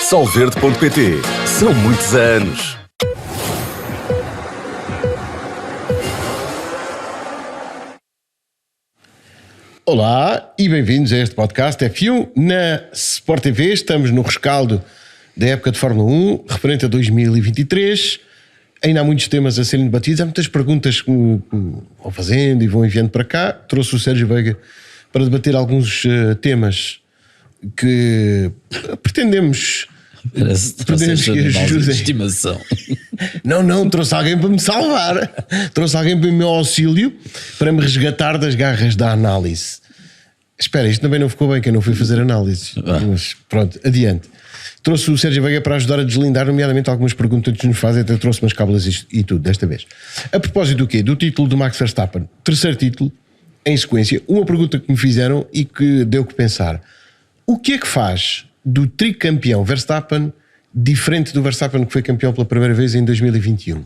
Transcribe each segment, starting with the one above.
Solverde.pt. São muitos anos. Olá e bem-vindos a este podcast F1 na Sport TV. Estamos no rescaldo da época de Fórmula 1, referente a 2023. Ainda há muitos temas a serem debatidos, há muitas perguntas que vão fazendo e vão enviando para cá. Trouxe o Sérgio Veiga para debater alguns temas que pretendemos que ajudem. De estimação. Não, trouxe alguém para me salvar. Trouxe alguém para o meu auxílio, para me resgatar das garras da análise. Espera, isto também não ficou bem, que eu não fui fazer análise. Mas pronto, adiante. Trouxe o Sérgio Veiga para ajudar a deslindar, nomeadamente algumas perguntas que nos fazem, até trouxe umas cábulas e tudo, desta vez. A propósito do quê? Do título do Max Verstappen. Terceiro título, em sequência. Uma pergunta que me fizeram e que deu que pensar. O que é que faz do tricampeão Verstappen diferente do Verstappen que foi campeão pela primeira vez em 2021?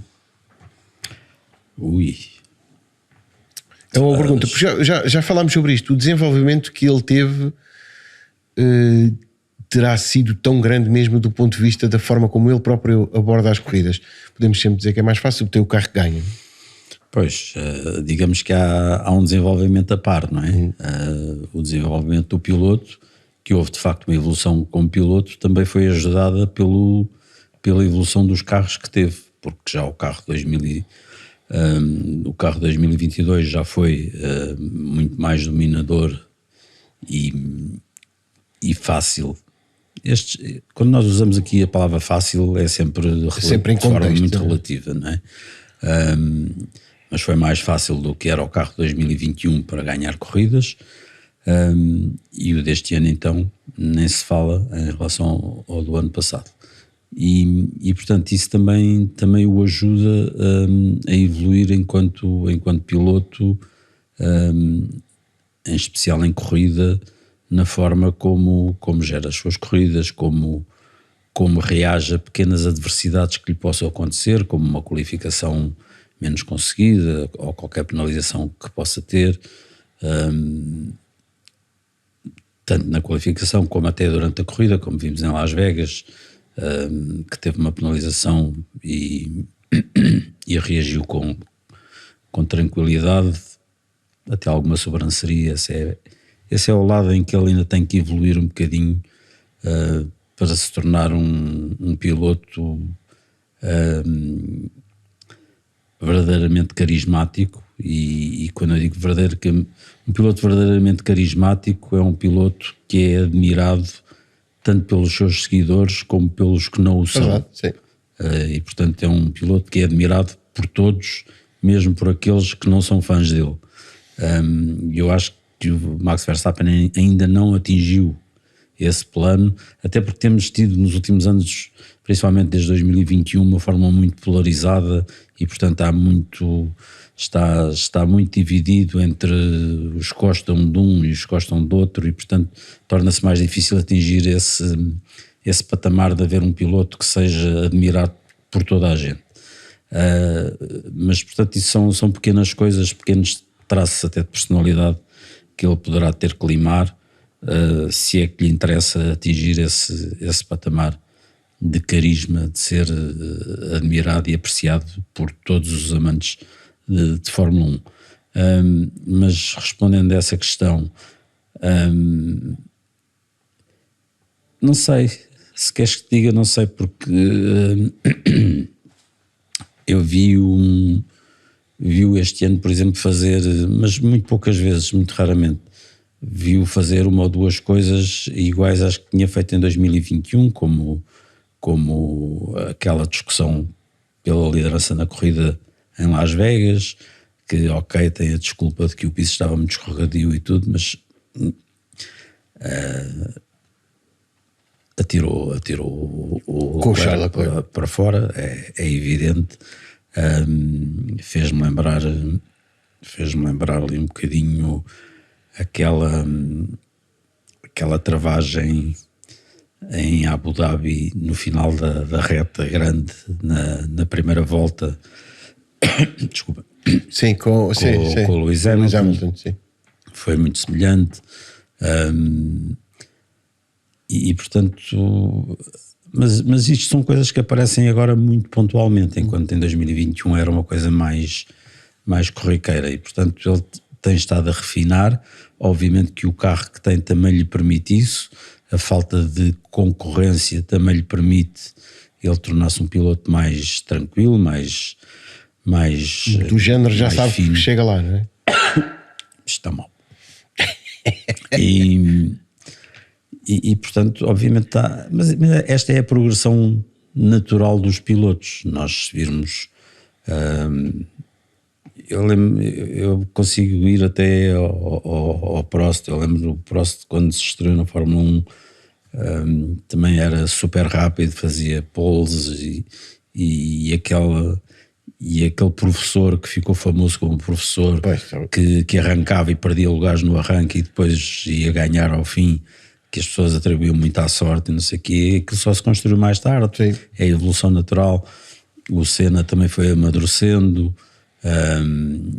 É uma pergunta, porque já falámos sobre isto. O desenvolvimento que ele teve terá sido tão grande mesmo do ponto de vista da forma como ele próprio aborda as corridas. Podemos sempre dizer que é mais fácil ter o carro que ganha. Pois, digamos que há um desenvolvimento a par, não é? O desenvolvimento do piloto, que houve de facto uma evolução como piloto, também foi ajudada pela evolução dos carros que teve, porque já o carro 2022 já foi muito mais dominador e fácil. Quando nós usamos aqui a palavra fácil é sempre em de forma muito relativa, não é? Mas foi mais fácil do que era o carro 2021 para ganhar corridas. E o deste ano então nem se fala em relação ao do ano passado e portanto isso também o ajuda a evoluir enquanto piloto, em especial em corrida, na forma como gera as suas corridas, como reage a pequenas adversidades que lhe possam acontecer, como uma qualificação menos conseguida ou qualquer penalização que possa ter, tanto na qualificação como até durante a corrida, como vimos em Las Vegas, que teve uma penalização e reagiu com tranquilidade, até alguma sobranceria. Esse é o lado em que ele ainda tem que evoluir um bocadinho para se tornar um piloto verdadeiramente carismático. E quando eu digo um piloto verdadeiramente carismático é um piloto que é admirado tanto pelos seus seguidores como pelos que não o são. Sim. E portanto é um piloto que é admirado por todos, mesmo por aqueles que não são fãs dele. Eu acho que o Max Verstappen ainda não atingiu esse plano, até porque temos tido nos últimos anos, principalmente desde 2021, uma Fórmula muito polarizada e portanto está muito dividido entre os que gostam de um e os que gostam do outro, e portanto torna-se mais difícil atingir esse patamar de haver um piloto que seja admirado por toda a gente. Mas portanto isso são pequenas coisas, pequenos traços até de personalidade que ele poderá ter que limar, se é que lhe interessa atingir esse patamar de carisma, de ser admirado e apreciado por todos os amantes de Fórmula 1. Mas respondendo a essa questão, não sei, se queres que te diga, não sei, porque eu vi este ano, por exemplo, fazer, mas muito poucas vezes, muito raramente, vi-o fazer uma ou duas coisas iguais às que tinha feito em 2021, como aquela discussão pela liderança na corrida em Las Vegas, que ok, tem a desculpa de que o piso estava muito escorregadio e tudo, mas atirou o para fora, é evidente. Fez-me lembrar ali um bocadinho aquela travagem em Abu Dhabi no final da reta grande na primeira volta. Desculpa. Sim, com o Lewis Hamilton. Sim. Foi muito semelhante. portanto, mas isto são coisas que aparecem agora muito pontualmente, enquanto em 2021 era uma coisa mais corriqueira, e portanto ele tem estado a refinar. Obviamente que o carro que tem também lhe permite isso, a falta de concorrência também lhe permite ele tornar-se um piloto mais tranquilo, mais do género já sabe fino. que chega lá, não é? Está mal. E portanto, obviamente está. Mas esta é a progressão natural dos pilotos. Nós se virmos. Eu consigo ir até ao Prost. Eu lembro do Prost quando se estreou na Fórmula 1, também era super rápido, fazia poles e aquele professor que ficou famoso como professor, que arrancava e perdia lugares no arranque e depois ia ganhar ao fim, que as pessoas atribuíam muito à sorte e não sei o quê, que só se construiu mais tarde. Sim. É a evolução natural. O Senna também foi amadurecendo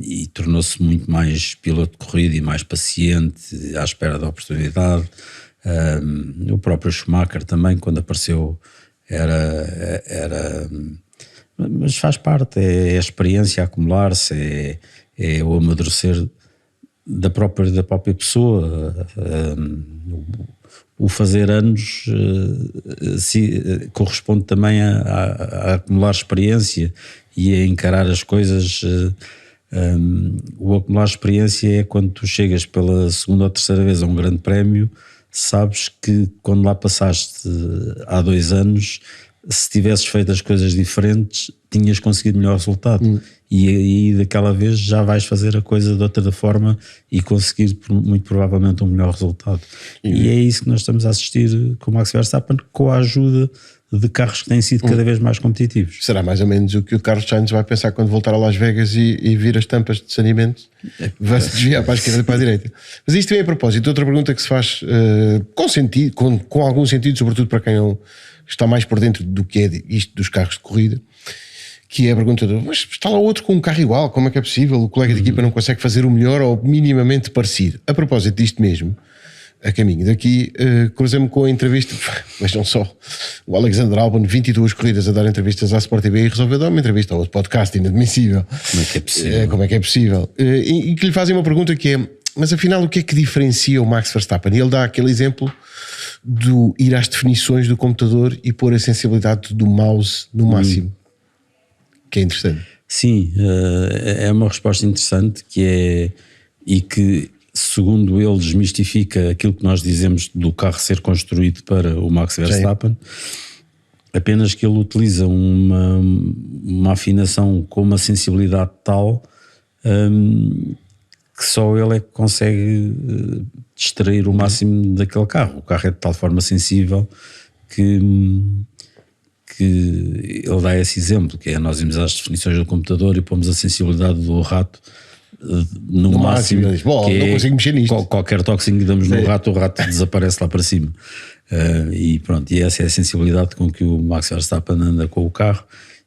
e tornou-se muito mais piloto de corrida e mais paciente, à espera da oportunidade. O próprio Schumacher também, quando apareceu, era mas faz parte, é a experiência a acumular-se, é o amadurecer da própria pessoa. O fazer anos corresponde também a acumular experiência e a encarar as coisas. O acumular experiência é quando tu chegas pela segunda ou terceira vez a um grande prémio, sabes que quando lá passaste há 2 anos, se tivesses feito as coisas diferentes, tinhas conseguido melhor resultado. E aí daquela vez já vais fazer a coisa de outra forma e conseguir muito provavelmente um melhor resultado. E é isso que nós estamos a assistir com o Max Verstappen, com a ajuda de carros que têm sido cada vez mais competitivos. Será mais ou menos o que o Carlos Sainz vai pensar quando voltar a Las Vegas e vir as tampas de saneamento, vai-se desviar para a esquerda e para a direita. Mas isto vem a propósito, outra pergunta que se faz com sentido, com algum sentido, sobretudo para quem está mais por dentro do que é isto dos carros de corrida, que é a pergunta mas está lá outro com um carro igual, como é que é possível? O colega de equipa não consegue fazer o melhor ou minimamente parecido? A propósito disto mesmo, a caminho daqui, cruzei-me com a entrevista, mas não só, o Alexander Albon, 22 corridas a dar entrevistas à Sport TV, e resolveu dar uma entrevista ao outro podcast, inadmissível. Como é que é possível? Como é que é possível? E que lhe fazem uma pergunta que é, mas afinal o que é que diferencia o Max Verstappen? E ele dá aquele exemplo do ir às definições do computador e pôr a sensibilidade do mouse no máximo, que é interessante. Sim, é uma resposta interessante e que, segundo ele, desmistifica aquilo que nós dizemos do carro ser construído para o Max Verstappen. Sim. Apenas que ele utiliza uma afinação com uma sensibilidade tal que só ele é que consegue extrair o máximo daquele carro. O carro é de tal forma sensível que ele dá esse exemplo, que é nós irmos às definições do computador e pomos a sensibilidade do rato no máximo, que não consigo mexer nisto. Qualquer toquezinho que damos no rato, o rato desaparece lá para cima. E pronto, e essa é a sensibilidade com que o Max Verstappen anda com o carro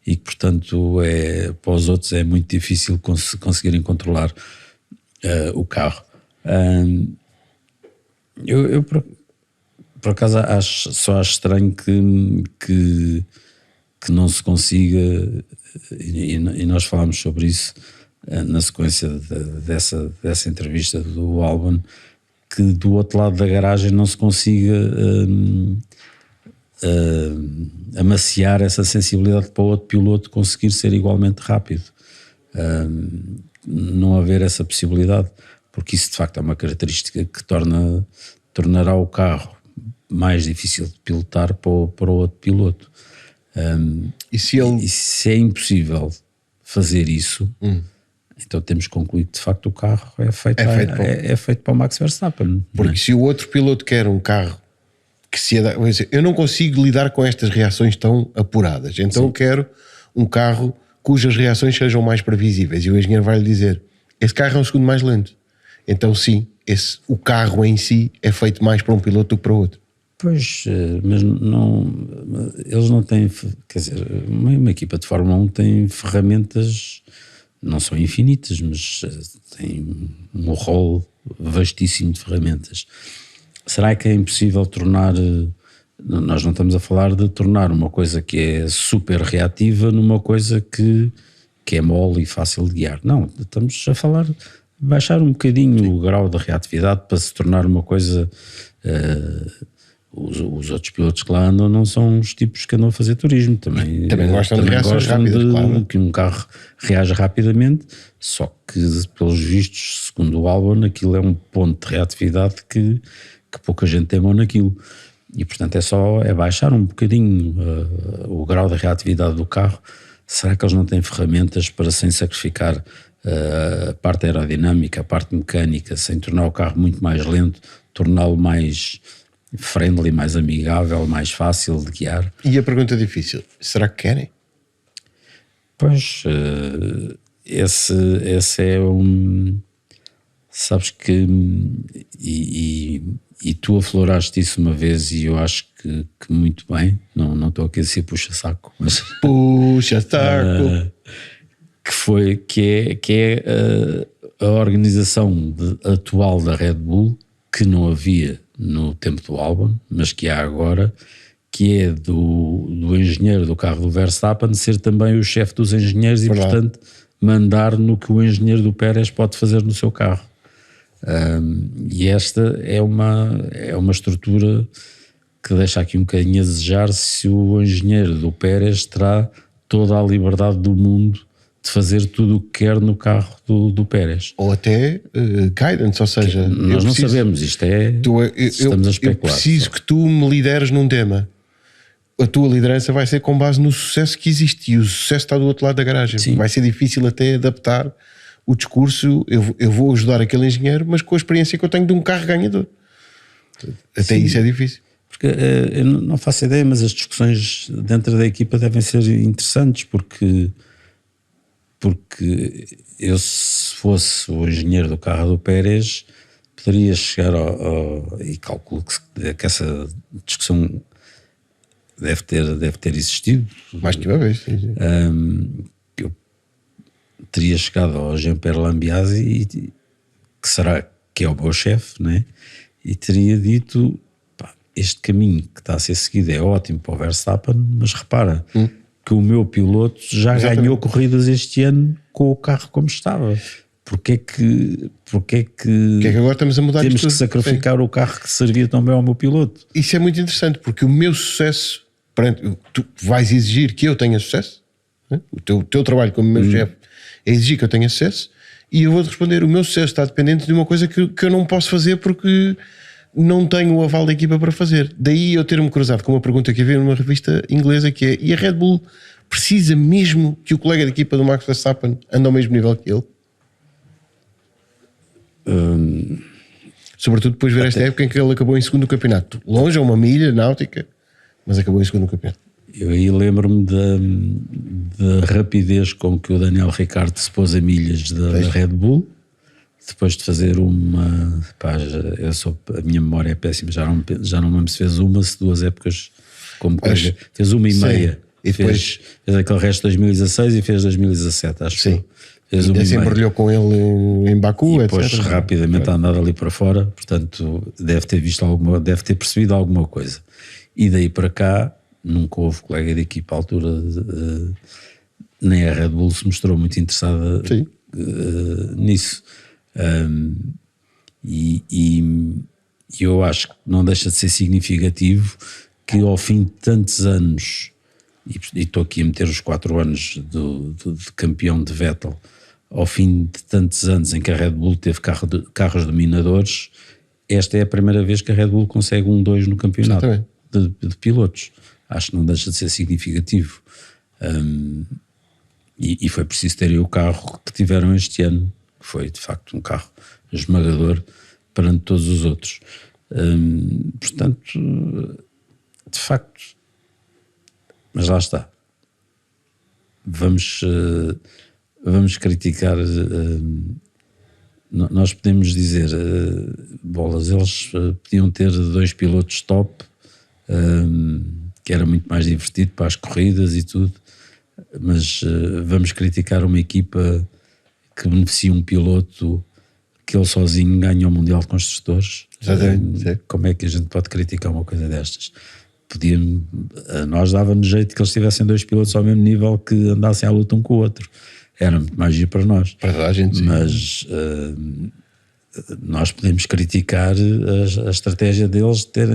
e que, portanto, para os outros é muito difícil conseguirem controlar o carro. Eu por acaso só acho estranho que não se consiga, e nós falámos sobre isso na sequência dessa entrevista do Albon, que do outro lado da garagem não se consiga amaciar essa sensibilidade para o outro piloto conseguir ser igualmente rápido. Não haver essa possibilidade, porque isso de facto é uma característica que tornará o carro mais difícil de pilotar para o outro piloto. E se é impossível fazer isso, então temos que concluir que de facto o carro é feito para o Max Verstappen. Porque se o outro piloto quer um carro que eu não consigo lidar com estas reações tão apuradas, então eu quero um carro cujas reações sejam mais previsíveis, e o engenheiro vai lhe dizer, esse carro é um segundo mais lento, então sim, o carro em si é feito mais para um piloto do que para o outro. Pois, mas eles não têm, quer dizer, uma equipa de Fórmula 1 tem ferramentas, não são infinitas, mas tem um rol vastíssimo de ferramentas. será que é impossível tornar... Nós não estamos a falar de tornar uma coisa que é super reativa numa coisa que é mole e fácil de guiar. Não, estamos a falar de baixar um bocadinho o grau de reatividade para se tornar uma coisa... Os outros pilotos que lá andam não são os tipos que andam a fazer turismo. Também gostam de reações rápidas, claro. Que um carro reaja rapidamente, só que pelos vistos, segundo o Albon, aquilo é um ponto de reatividade que pouca gente tem mão naquilo. E portanto é baixar um bocadinho o grau de reatividade do carro. Será que eles não têm ferramentas para, sem sacrificar a parte aerodinâmica, a parte mecânica, sem tornar o carro muito mais lento, torná-lo mais friendly, mais amigável, mais fácil de guiar? E a pergunta difícil, será que querem? Pois, esse é um... Sabes que... E tu afloraste isso uma vez e eu acho que muito bem, não estou aqui a dizer puxa-saco, mas... Puxa-saco! que é a organização atual da Red Bull, que não havia no tempo do Albon, mas que há agora, que é do engenheiro do carro do Verstappen ser também o chefe dos engenheiros e, portanto, mandar no que o engenheiro do Pérez pode fazer no seu carro. E esta é uma estrutura que deixa aqui um bocadinho a desejar se o engenheiro do Pérez terá toda a liberdade do mundo de fazer tudo o que quer no carro do Pérez. Ou até guidance, ou seja... Nós não sabemos, isto estamos a especular. Eu preciso que tu me lideres num tema. A tua liderança vai ser com base no sucesso que existe e o sucesso está do outro lado da garagem. Sim. Vai ser difícil até adaptar o discurso. Eu vou ajudar aquele engenheiro, mas com a experiência que eu tenho de um carro ganhador. Até isso é difícil. Porque eu não faço ideia, mas as discussões dentro da equipa devem ser interessantes, porque eu, se fosse o engenheiro do carro do Pérez, poderia chegar e calculo que essa discussão deve ter existido. Mais que uma vez. Sim. Eu teria chegado ao Jean-Pierre Lambiase, que é o meu chefe, né? E teria dito: pá, este caminho que está a ser seguido é ótimo para o Verstappen, mas repara que o meu piloto já ganhou corridas este ano com o carro como estava. Porque é que agora estamos a mudar temos que sacrificar o carro que servia tão bem ao meu piloto? Isso é muito interessante, porque o meu sucesso, tu vais exigir que eu tenha sucesso, né? O teu trabalho como meu chefe é exigir que eu tenha sucesso, e eu vou-te responder: o meu sucesso está dependente de uma coisa que eu não posso fazer porque não tenho o aval da equipa para fazer. Daí eu ter-me cruzado com uma pergunta que havia numa revista inglesa, que é: e a Red Bull precisa mesmo que o colega de equipa do Max Verstappen ande ao mesmo nível que ele? Sobretudo depois de ver esta época em que ele acabou em segundo no campeonato, longe a uma milha náutica, mas acabou em segundo no campeonato. Eu aí lembro-me da rapidez com que o Daniel Ricciardo se pôs a milhas da Red Bull, depois de fazer uma... Pá, a minha memória é péssima, já não me lembro se fez uma, se duas épocas como colega. Fez uma e meia. E depois fez aquele resto de 2016 e fez 2017, acho. Sim. Fez uma se embrulhou com ele em Baku, e depois etc. Rapidamente a andar ali para fora, portanto deve ter percebido alguma coisa. E daí para cá nunca houve colega de equipa à altura, nem a Red Bull se mostrou muito interessada nisso. E eu acho que não deixa de ser significativo que ao fim de tantos anos, e estou aqui a meter os 4 anos de campeão de Vettel, ao fim de tantos anos em que a Red Bull teve carros dominadores, esta é a primeira vez que a Red Bull consegue 1-2 no campeonato de pilotos. Acho que não deixa de ser significativo. E foi preciso terem o carro que tiveram este ano, que foi de facto um carro esmagador perante todos os outros. Portanto, de facto, mas lá está. Vamos criticar. Nós podemos dizer, bolas, eles podiam ter 2 pilotos top, que era muito mais divertido para as corridas e tudo, mas vamos criticar uma equipa que beneficia um piloto que ele sozinho ganha o Mundial de Construtores. Exatamente, sim. Como é que a gente pode criticar uma coisa destas? A nós dava-nos jeito que eles tivessem 2 pilotos ao mesmo nível que andassem à luta um com o outro. Era muito mais giro para nós. Para toda a gente, sim. Mas nós podemos criticar a estratégia deles de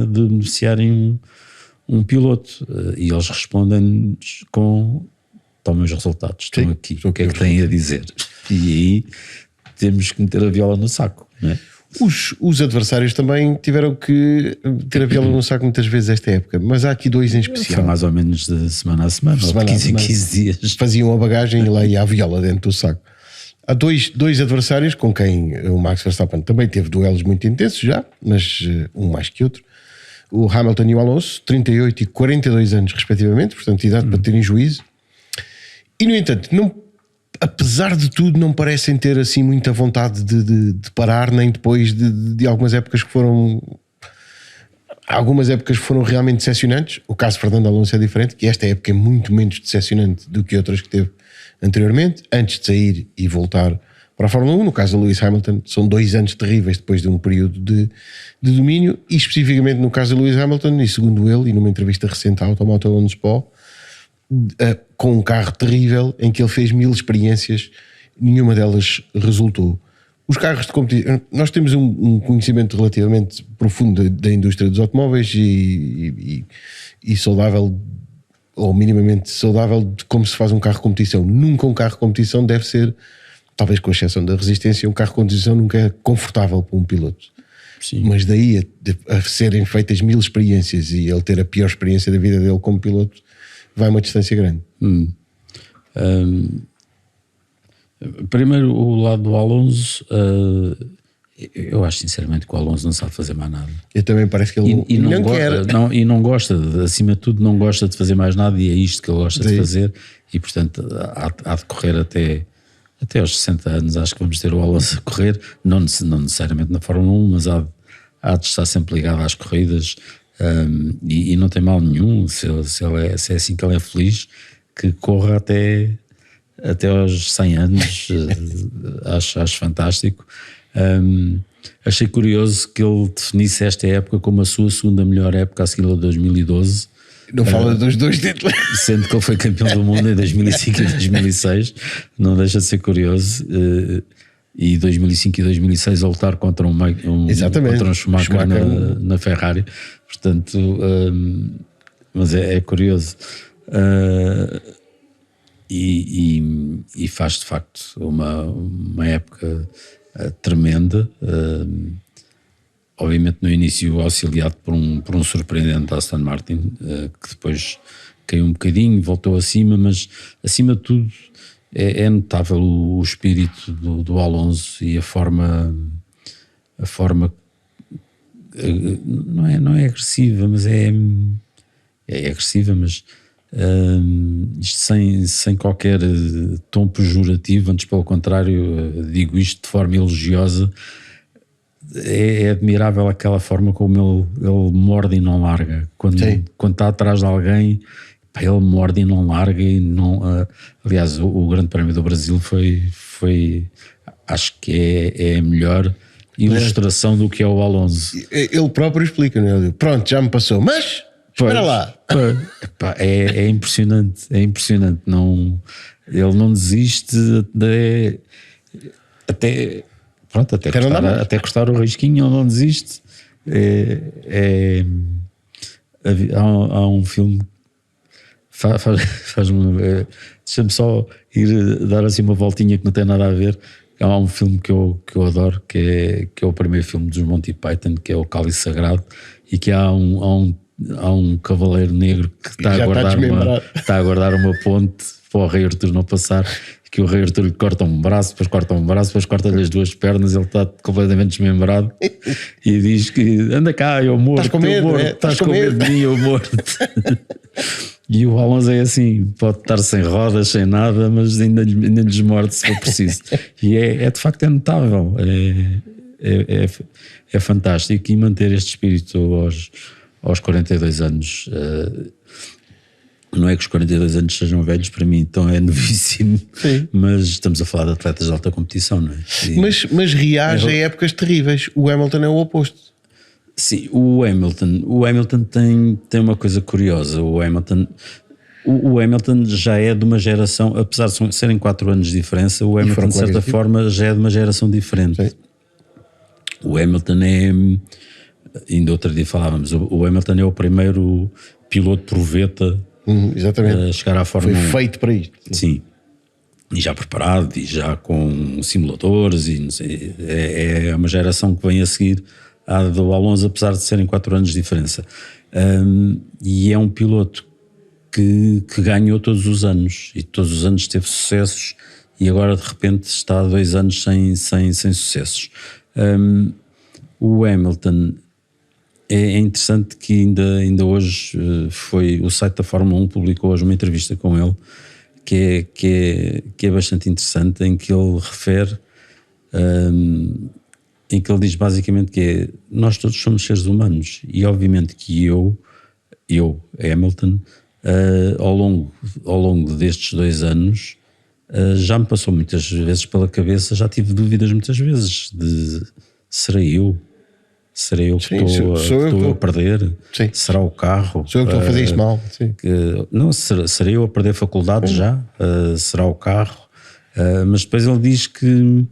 beneficiarem um piloto, e eles respondem-nos com: tomem os resultados, estão aqui, o que é que têm a dizer? E aí temos que meter a viola no saco, não é? Os adversários também tiveram que ter a viola no saco muitas vezes esta época, mas há aqui 2 em especial. Foi mais ou menos de semana a semana, ou de 15 em 15 dias. Faziam a bagagem e lá ia a viola dentro do saco. Há dois adversários com quem o Max Verstappen também teve duelos muito intensos já, mas um mais que outro. O Hamilton e o Alonso, 38 e 42 anos respectivamente, portanto idade para terem juízo. E no entanto, apesar de tudo, não parecem ter assim muita vontade de parar, nem depois de algumas épocas que foram... Algumas épocas foram realmente decepcionantes. O caso de Fernando Alonso é diferente, que esta época é muito menos decepcionante do que outras que teve anteriormente, antes de sair e voltar para a Fórmula 1. No caso do Lewis Hamilton, são 2 anos terríveis depois de um período de domínio, e especificamente no caso do Lewis Hamilton, e segundo ele, e numa entrevista recente à Automotive on Sport, com um carro terrível em que ele fez 1000 experiências, nenhuma delas resultou. Os carros de competição, nós temos um conhecimento relativamente profundo da indústria dos automóveis e saudável, ou minimamente saudável, de como se faz um carro de competição. Nunca um carro de competição deve ser, talvez com exceção da resistência, um carro de competição nunca é confortável para um piloto. Sim. Mas daí a serem feitas 1000 experiências e ele ter a pior experiência da vida dele como piloto, vai uma distância grande. Primeiro, o lado do Alonso, eu acho sinceramente que o Alonso não sabe fazer mais nada. Eu também parece que ele não quer. E não gosta, acima de tudo, não gosta de fazer mais nada, e é isto que ele gosta de fazer, e portanto há de correr até aos 60 anos. Acho que vamos ter o Alonso a correr, não necessariamente na Fórmula 1, mas há de estar sempre ligado às corridas. E não tem mal nenhum, se é assim que ele é feliz, que corra até aos 100 anos. Acho fantástico. Achei curioso que ele definisse esta época como a sua segunda melhor época, a seguir a 2012. Não fala dos 2 títulos. Sendo que ele foi campeão do mundo em 2005 e 2006, não deixa de ser curioso. E 2005 e 2006 a lutar contra contra um Schumacher na Ferrari, portanto, mas é curioso, e faz de facto uma época tremenda, obviamente no início auxiliado por um surpreendente Aston Martin, que depois caiu um bocadinho, voltou acima, mas acima de tudo é notável o espírito do Alonso e a forma não é agressiva, mas é agressiva, mas isto sem qualquer tom pejorativo, antes pelo contrário, digo isto de forma elogiosa. É admirável aquela forma como ele morde e não larga quando está atrás de alguém. Ele morde e não larga, e não, aliás, o Grande Prémio do Brasil foi acho que é a melhor ilustração do que é o Alonso. Ele próprio explica, não é? Pronto, já me passou, mas espera lá. É impressionante, não, ele não desiste até custar o risquinho, ele não desiste. Há um filme, deixa-me só ir dar assim uma voltinha que não tem nada a ver. Há um filme que eu adoro, que é o primeiro filme dos Monty Python, que é o Cálice Sagrado, e que há um cavaleiro negro que está a guardar uma ponte para o rei Artur não passar, que o rei Artur lhe corta um braço, depois corta-lhe as 2 pernas, ele está completamente desmembrado e diz que anda cá, eu morto, estás com medo de mim, eu morto. E o Alonso é assim, pode estar sem rodas, sem nada, mas ainda lhes morde se for preciso. E de facto notável, é fantástico, e manter este espírito aos 42 anos. Não é que os 42 anos sejam velhos, para mim então é novíssimo. Sim. Mas estamos a falar de atletas de alta competição, não é? Mas reage a épocas terríveis. O Hamilton é o oposto. Sim, o Hamilton tem uma coisa curiosa. O Hamilton já é de uma geração, apesar de serem 4 anos de diferença, o Hamilton de certa forma já é de uma geração diferente. Sim. O Hamilton ainda outro dia falávamos, o Hamilton é o primeiro piloto proveta Exatamente. a chegar à Fórmula 1. Foi feito para isto. Sim. E já preparado, e já com simuladores, e não sei, é uma geração que vem a seguir à do Alonso, apesar de serem 4 anos de diferença. E é um piloto que ganhou todos os anos, e todos os anos teve sucessos, e agora de repente está há 2 anos sem sucessos. O Hamilton é interessante que ainda hoje o site da Fórmula 1 publicou hoje uma entrevista com ele que é bastante interessante, em que ele refere, em que ele diz basicamente que nós todos somos seres humanos, e obviamente que eu Hamilton, ao longo destes 2 anos, já me passou muitas vezes pela cabeça, já tive dúvidas muitas vezes de serei eu que estou a perder? Sim. Será o carro? Sou eu que estou a fazer isto mal? Sim. Não, serei eu a perder faculdades já? Será o carro? Mas depois ele diz que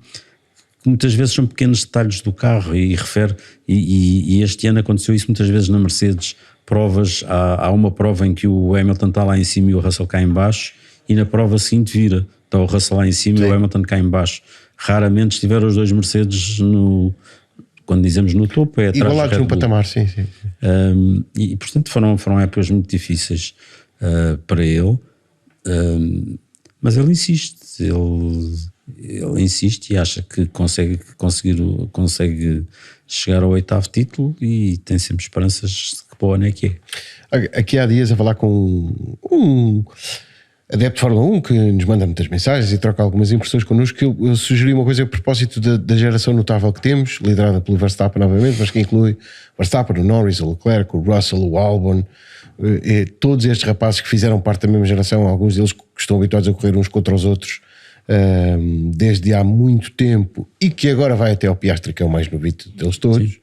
muitas vezes são pequenos detalhes do carro, e refere, e este ano aconteceu isso muitas vezes na Mercedes. Provas, há uma prova em que o Hamilton está lá em cima e o Russell cá em baixo, e na prova seguinte vira, está o Russell lá em cima. Sim. E o Hamilton cá em baixo. Raramente estiveram os 2 Mercedes quando dizemos no topo, é atrás igualados num patamar, sim. E portanto foram épocas muito difíceis para ele, mas ele insiste, ele insiste e acha que consegue chegar ao 8º título, e tem sempre esperanças de que para o ano é que é. Aqui há dias a falar com um adepto de Fórmula 1 que nos manda muitas mensagens e troca algumas impressões connosco, que eu sugeri uma coisa a propósito da geração notável que temos, liderada pelo Verstappen novamente, mas que inclui o Verstappen, o Norris, o Leclerc, o Russell, o Albon, todos estes rapazes que fizeram parte da mesma geração, alguns deles que estão habituados a correr uns contra os outros desde há muito tempo, e que agora vai até ao Piastri, que é o mais novito deles todos. Sim.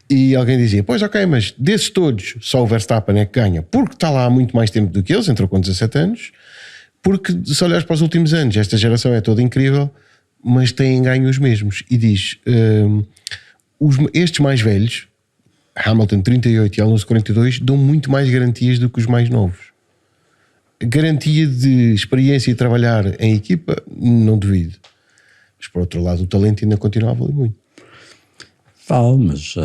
E alguém dizia, pois ok, mas desses todos só o Verstappen é que ganha, porque está lá há muito mais tempo do que eles, entrou com 17 anos, porque se olhares para os últimos anos, esta geração é toda incrível, mas têm ganho os mesmos. E diz, estes mais velhos, Hamilton 38 e Alonso 42, dão muito mais garantias do que os mais novos. Garantia de experiência e trabalhar em equipa, não duvido. Mas por outro lado, o talento ainda continua a valer muito. Mas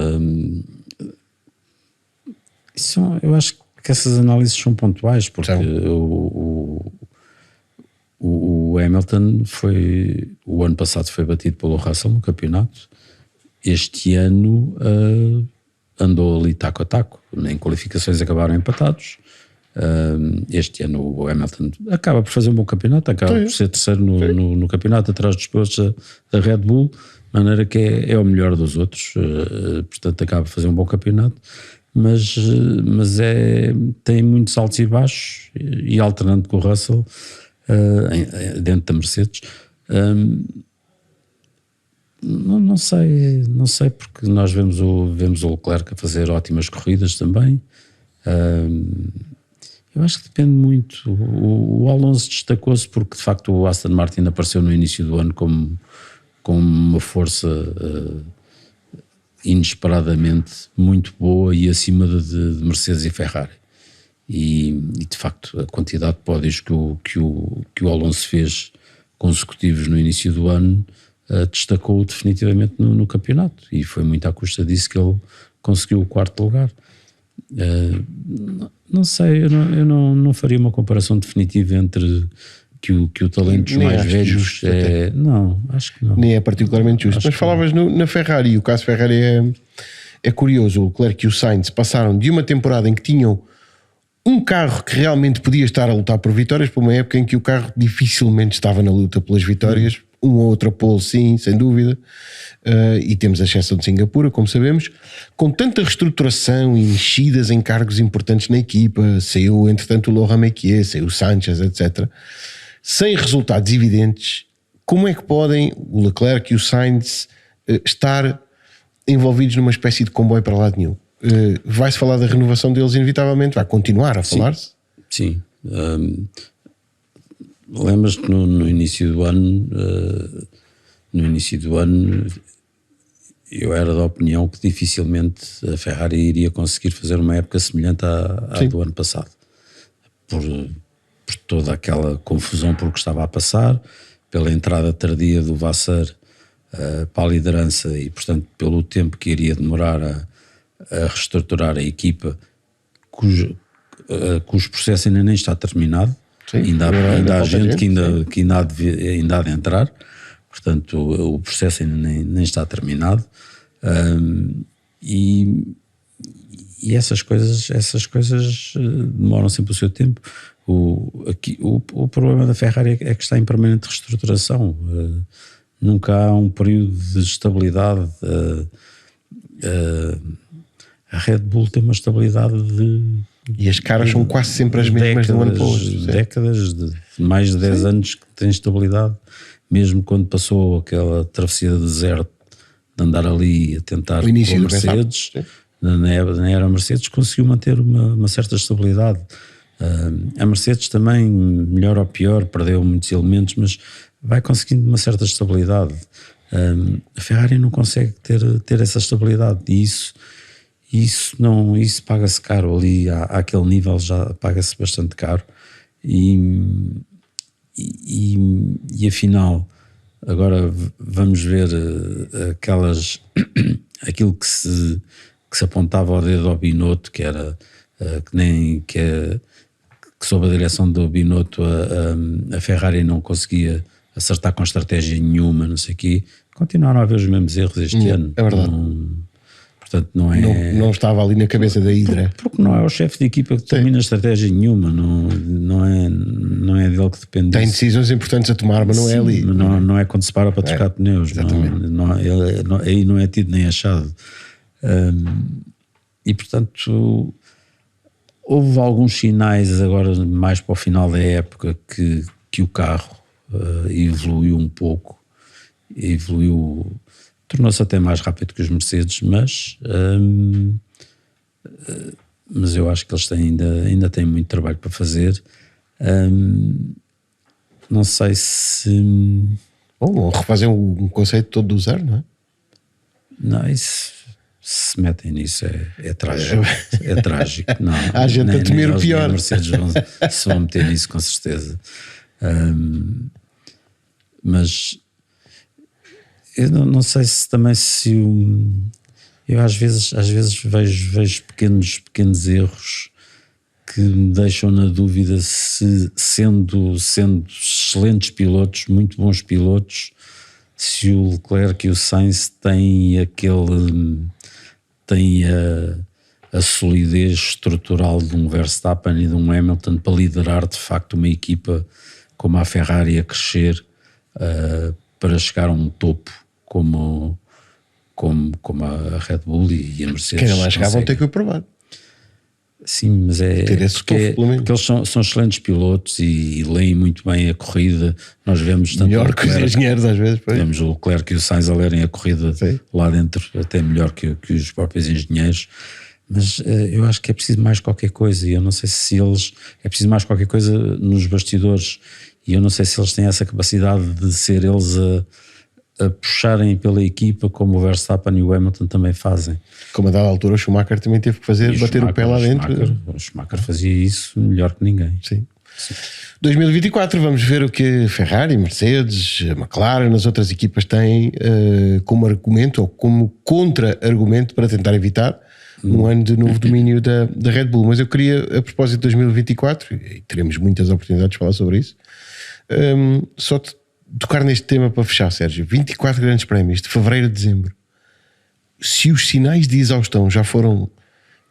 eu acho que essas análises são pontuais, porque o Hamilton o ano passado foi batido pelo Russell no campeonato. Este ano andou ali taco a taco, em qualificações acabaram empatados. Este ano o Hamilton acaba por fazer um bom campeonato, acaba por ser terceiro no campeonato, atrás dos pilotos da Red Bull, de maneira que é o melhor dos outros, portanto acaba por fazer um bom campeonato, mas tem muitos altos e baixos, e alternando com o Russell dentro da Mercedes. Não sei, porque nós vemos o Leclerc a fazer ótimas corridas também. Eu acho que depende muito. O Alonso destacou-se porque de facto o Aston Martin apareceu no início do ano como uma força inesperadamente muito boa e acima de Mercedes e Ferrari. E de facto a quantidade de pódios que o Alonso fez consecutivos no início do ano destacou definitivamente no campeonato, e foi muito à custa disso que ele conseguiu o 4º lugar. Não sei, eu não faria uma comparação definitiva entre que o talento dos mais velhos justo, não, acho que não. Nem é particularmente justo. Mas falavas na Ferrari, e o caso Ferrari é curioso. O Leclerc e o Sainz passaram de uma temporada em que tinham um carro que realmente podia estar a lutar por vitórias, para uma época em que o carro dificilmente estava na luta pelas vitórias, uma outra pole, sim, sem dúvida, e temos a exceção de Singapura, como sabemos. Com tanta reestruturação e mexidas em cargos importantes na equipa, saiu entretanto o Laurent Mekies, saiu o Sanchez, etc. Sem resultados evidentes, como é que podem o Leclerc e o Sainz estar envolvidos numa espécie de comboio para lado nenhum? Vai-se falar da renovação deles inevitavelmente, vai continuar a falar-se? Sim. Lembras-te no início do ano, eu era da opinião que dificilmente a Ferrari iria conseguir fazer uma época semelhante à do ano passado, por toda aquela confusão por que estava a passar, pela entrada tardia do Vasseur para a liderança e, portanto, pelo tempo que iria demorar a reestruturar a equipa, cujo processo ainda nem está terminado. Sim, ainda há gente que ainda há de entrar, portanto o processo ainda nem está terminado, e essas coisas demoram sempre o seu tempo. O problema da Ferrari é que está em permanente reestruturação, nunca há um período de estabilidade. A Red Bull tem uma estabilidade e as caras são quase sempre as mesmas de um ano para o outro. Décadas, de mais de 10 anos que tem estabilidade, mesmo quando passou aquela travessia de deserto de andar ali a tentar o início com a Mercedes, na era Mercedes, conseguiu manter uma certa estabilidade. A Mercedes também, melhor ou pior, perdeu muitos elementos, mas vai conseguindo uma certa estabilidade. A Ferrari não consegue ter essa estabilidade, e isso paga-se caro ali, àquele nível já paga-se bastante caro, e afinal agora vamos ver aquilo que se apontava ao dedo ao Binotto, que era que sob a direção do Binotto a Ferrari não conseguia acertar com estratégia nenhuma, não sei o quê. Continuaram a haver os mesmos erros este ano. É verdade. Portanto, não estava ali na cabeça da Hidra. Porque não é o chefe de equipa que determina estratégia nenhuma, não é dele que depende Tem disso. Decisões importantes a tomar, mas não é ali. Não é quando se para trocar pneus. Aí não é tido nem achado. E portanto, houve alguns sinais agora, mais para o final da época, que o carro evoluiu um pouco, tornou-se até mais rápido que os Mercedes, mas eu acho que eles ainda têm muito trabalho para fazer. Não sei se... refazer um conceito todo do zero, não é? Não, isso, se metem nisso é trágico. É trágico. Não, há gente a temer o pior. Os Mercedes se vão meter nisso, com certeza. Mas eu não sei se também eu às vezes vejo pequenos erros que me deixam na dúvida se, sendo excelentes pilotos, muito bons pilotos, se o Leclerc e o Sainz têm a solidez estrutural de um Verstappen e de um Hamilton para liderar de facto uma equipa como a Ferrari a crescer para chegar a um topo como a Red Bull e a Mercedes. Quem lá chegar vão ter que o provar. Sim, mas porque eles são excelentes pilotos e leem muito bem a corrida. Nós vemos tanto melhor que os engenheiros às vezes. Vemos o Leclerc e o Sainz a lerem a corrida. Sim. Lá dentro, até melhor que os próprios engenheiros. Mas eu acho que é preciso mais qualquer coisa, e eu não sei se é preciso mais qualquer coisa nos bastidores, e eu não sei se eles têm essa capacidade de ser eles a puxarem pela equipa, como o Verstappen e o Hamilton também fazem. Como a dada altura o Schumacher também teve que bater o pé lá dentro. O Schumacher fazia isso melhor que ninguém. Sim. 2024 vamos ver o que Ferrari, Mercedes, McLaren, as outras equipas têm como argumento ou como contra-argumento para tentar evitar um ano de novo domínio da Red Bull. Mas eu queria, a propósito de 2024, e teremos muitas oportunidades de falar sobre isso, só tocar neste tema para fechar, Sérgio. 24 grandes prémios de fevereiro a dezembro. Se os sinais de exaustão já foram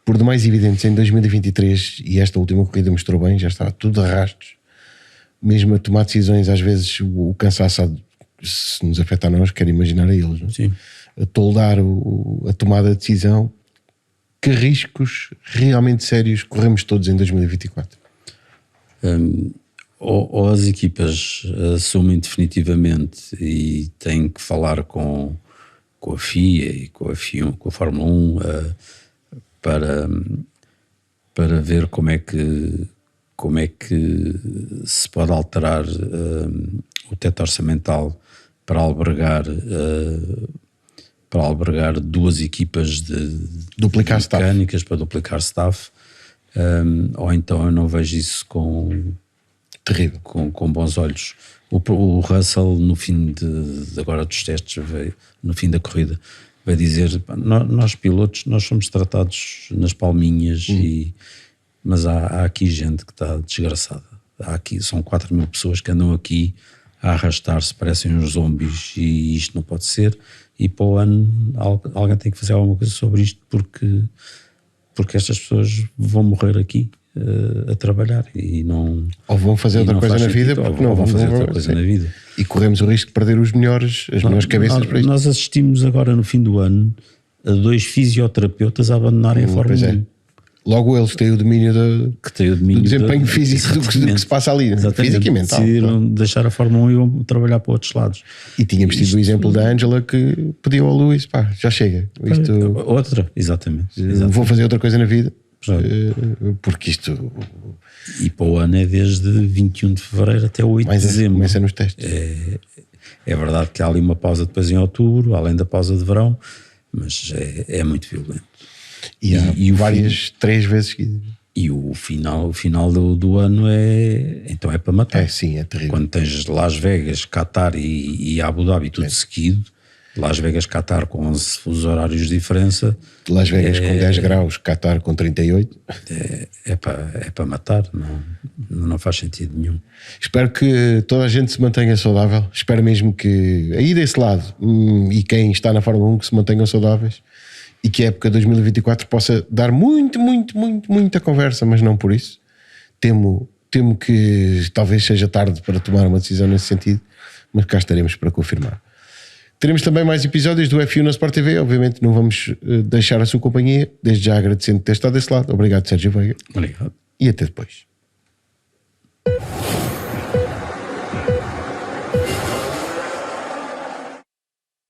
por demais evidentes em 2023, e esta última corrida mostrou bem, já estava tudo a rastros, mesmo a tomar decisões, às vezes o cansaço se nos afeta a nós, quero imaginar a eles, não é? Sim. A toldar a tomada de decisão. Que riscos realmente sérios corremos todos em 2024? Ou as equipas assumem definitivamente e têm que falar com a FIA e com a F1, com a Fórmula 1 para ver como é que se pode alterar o teto orçamental para albergar duas equipas de Duplicar mecânicas para duplicar staff, ou então eu não vejo isso Terrível. com bons olhos. O Russell, no fim agora dos testes, no fim da corrida, vai dizer: nós pilotos, nós somos tratados nas palminhas, mas há aqui gente que está desgraçada. São 4.000 pessoas que andam aqui a arrastar-se, parecem uns zombies, e isto não pode ser. E para o ano alguém tem que fazer alguma coisa sobre isto, porque estas pessoas vão morrer aqui a trabalhar e não... Ou vão fazer outra coisa na vida, porque não vão fazer outra coisa na vida. E corremos o risco de perder as melhores cabeças para isto. Nós assistimos agora no fim do ano a 2 fisioterapeutas a abandonarem a Fórmula 1. Logo eles têm o domínio do desempenho físico do que se passa ali, físico e mental. Decidiram deixar a Fórmula 1 e vão trabalhar para outros lados. E tínhamos tido o exemplo da Ângela que pediu ao Luís: pá, já chega. Outra, exatamente. Vou fazer outra coisa na vida, porque isto... E para o ano é desde 21 de fevereiro até 8 de dezembro. Começa nos testes. É verdade que há ali uma pausa depois em outubro, além da pausa de verão, mas é muito violento. E várias 3 vezes seguidas. E o final do ano é para matar. Sim, é terrível. Quando tens Las Vegas, Qatar e Abu Dhabi tudo seguido, Las Vegas, Qatar com 11 fusos horários de diferença, Las Vegas com 10 graus, Qatar com 38, é para matar, não faz sentido nenhum. Espero que toda a gente se mantenha saudável. Espero mesmo que aí desse lado e quem está na Fórmula 1 que se mantenham saudáveis, e que a época 2024 possa dar muita conversa, mas não por isso. Temo que talvez seja tarde para tomar uma decisão nesse sentido, mas cá estaremos para confirmar. Teremos também mais episódios do F1 na Sport TV. Obviamente não vamos deixar a sua companhia. Desde já agradecendo ter estado desse lado. Obrigado, Sérgio Veiga. Obrigado. E até depois.